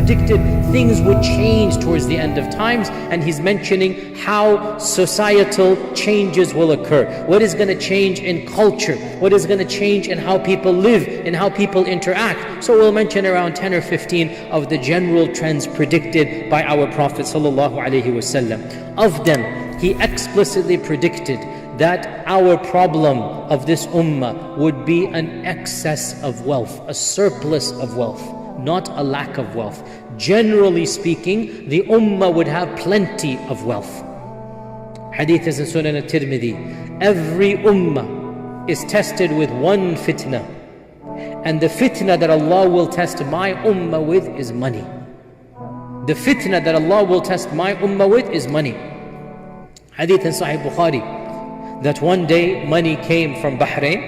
predicted things would change towards the end of times, and he's mentioning how societal changes will occur. What is going to change in culture? What is going to change in how people live, in how people interact? So we'll mention around 10 or 15 of the general trends predicted by our Prophet ﷺ. Of them, he explicitly predicted that our problem of this ummah would be an excess of wealth, a surplus of wealth, not a lack of wealth. Generally speaking, the ummah would have plenty of wealth. Hadith is in Sunan al-Tirmidhi. Every ummah is tested with one fitna, and the fitna that Allah will test my ummah with is money. The fitna that Allah will test my ummah with is money. Hadith in Sahih Bukhari, that one day money came from Bahrain,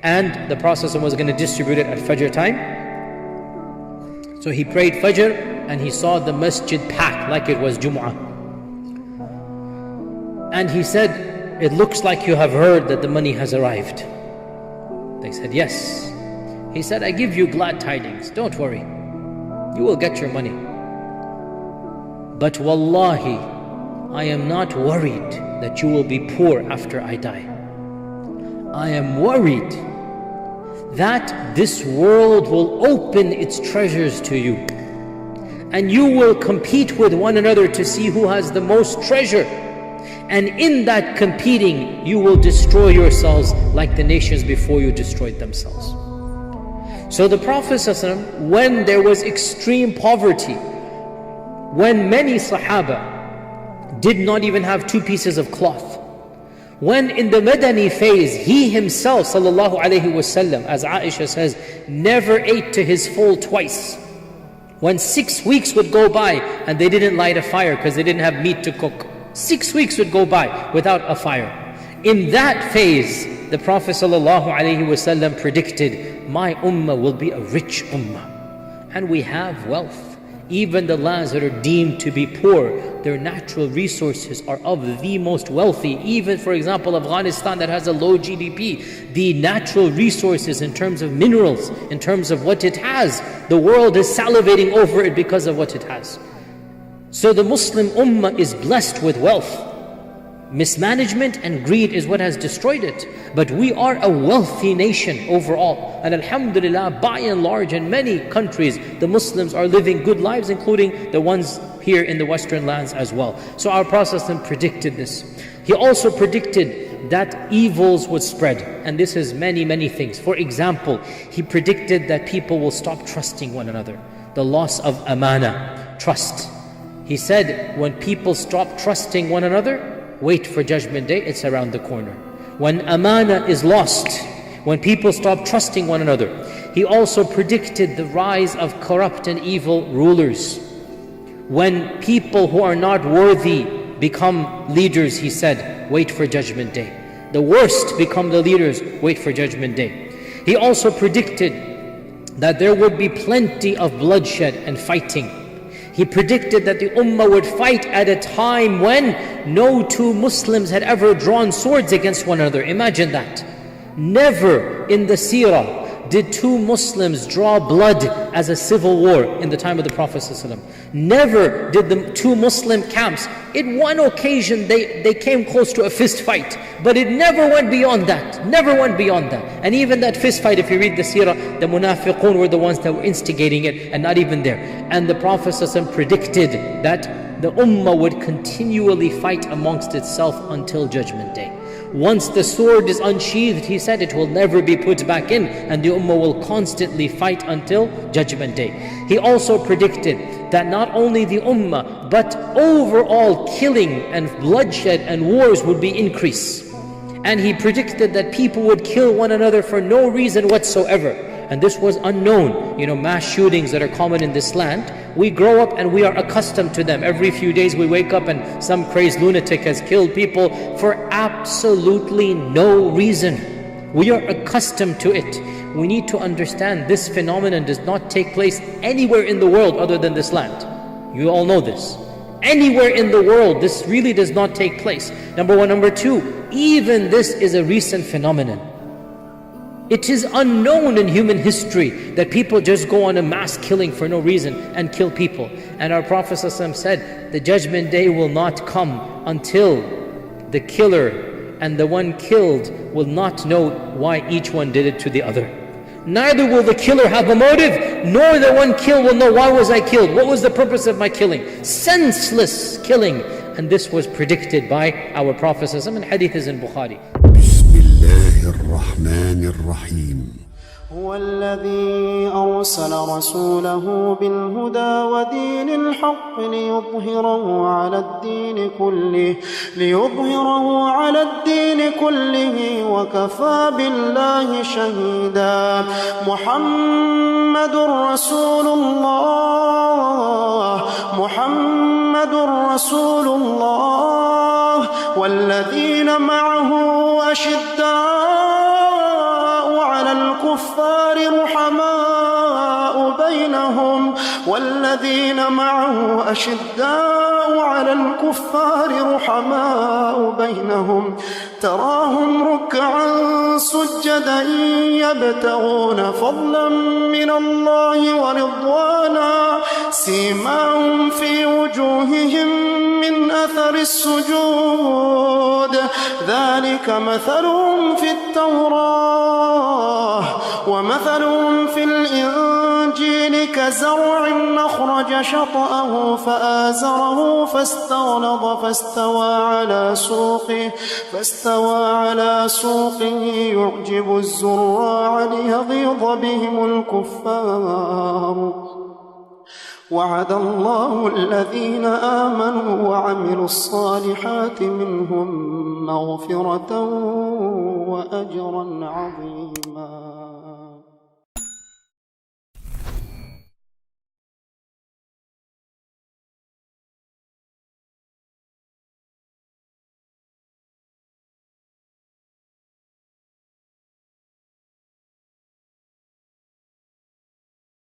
and the Prophet was going to distribute it at Fajr time. So he prayed Fajr, and he saw the masjid packed like it was Jum'ah. And he said, "It looks like you have heard that the money has arrived." They said, "Yes." He said, "I give you glad tidings, don't worry, you will get your money. But wallahi, I am not worried that you will be poor after I die. I am worried that this world will open its treasures to you, and you will compete with one another to see who has the most treasure. And in that competing, you will destroy yourselves like the nations before you destroyed themselves." So the Prophet ﷺ, when there was extreme poverty, when many Sahaba did not even have 2 pieces of cloth, when in the Madani phase, he himself ﷺ, as Aisha says, never ate to his full twice. When 6 weeks would go by and they didn't light a fire because they didn't have meat to cook. 6 weeks would go by without a fire. In that phase, the Prophet ﷺ predicted, my ummah will be a rich ummah. And we have wealth. Even the lands that are deemed to be poor, their natural resources are of the most wealthy. Even, for example, Afghanistan that has a low GDP, the natural resources in terms of minerals, in terms of what it has, the world is salivating over it because of what it has. So the Muslim ummah is blessed with wealth. Mismanagement and greed is what has destroyed it. But we are a wealthy nation overall. And alhamdulillah, by and large, in many countries, the Muslims are living good lives, including the ones here in the Western lands as well. So our Prophet predicted this. He also predicted that evils would spread. And this is many things. For example, he predicted that people will stop trusting one another. The loss of amana, trust. He said, when people stop trusting one another, wait for Judgment Day, it's around the corner. When amana is lost, when people stop trusting one another. He also predicted the rise of corrupt and evil rulers. When people who are not worthy become leaders, he said, wait for Judgment Day. The worst become the leaders, wait for Judgment Day. He also predicted that there would be plenty of bloodshed and fighting. He predicted that the ummah would fight at a time when no 2 Muslims had ever drawn swords against one another. Imagine that. Never in the seerah did 2 Muslims draw blood as a civil war in the time of the Prophet ﷺ. Never did the 2 Muslim camps, in one occasion they came close to a fist fight, but it never went beyond that, never went beyond that. And even that fist fight, if you read the seerah, the munafiqun were the ones that were instigating it, and not even there. And the Prophet ﷺ predicted that the ummah would continually fight amongst itself until Judgment Day. Once the sword is unsheathed, he said, it will never be put back in, and the ummah will constantly fight until Judgment Day. He also predicted that not only the ummah, but overall killing and bloodshed and wars would be increased. And he predicted that people would kill one another for no reason whatsoever. And this was unknown. Mass shootings that are common in this land, we grow up and we are accustomed to them. Every few days we wake up and some crazed lunatic has killed people for absolutely no reason. We are accustomed to it. We need to understand this phenomenon does not take place anywhere in the world other than this land. You all know this. Anywhere in the world, this really does not take place. Number one. Number two, even this is a recent phenomenon. It is unknown in human history that people just go on a mass killing for no reason and kill people. And our Prophet ﷺ said, the judgment day will not come until the killer and the one killed will not know why each one did it to the other. Neither will the killer have a motive, nor the one killed will know, why was I killed? What was the purpose of my killing? Senseless killing. And this was predicted by our Prophet ﷺ, and hadith is in Bukhari. الرحمن الرحيم هو الذي أرسل رسوله بالهدى ودين الحق ليظهره على الدين كله وكفى بالله شهيدا. محمد رسول الله والذين معه أشداء على الكفار رحماء بينهم تراهم ركعا سجدا يبتغون فضلا من الله ورضوانا سيماهم في وجوههم من أثر السجود ذلك مثلهم في التوراة ومثلهم في الإنجيل كزرع أخرج شطأه فآزره فاستغلظ فاستوى على سوقه يعجب الزراع ليغيظ بهم الكفار. وعد الله الذين آمنوا وعملوا الصالحات منهم مغفرة وأجرا عظيما.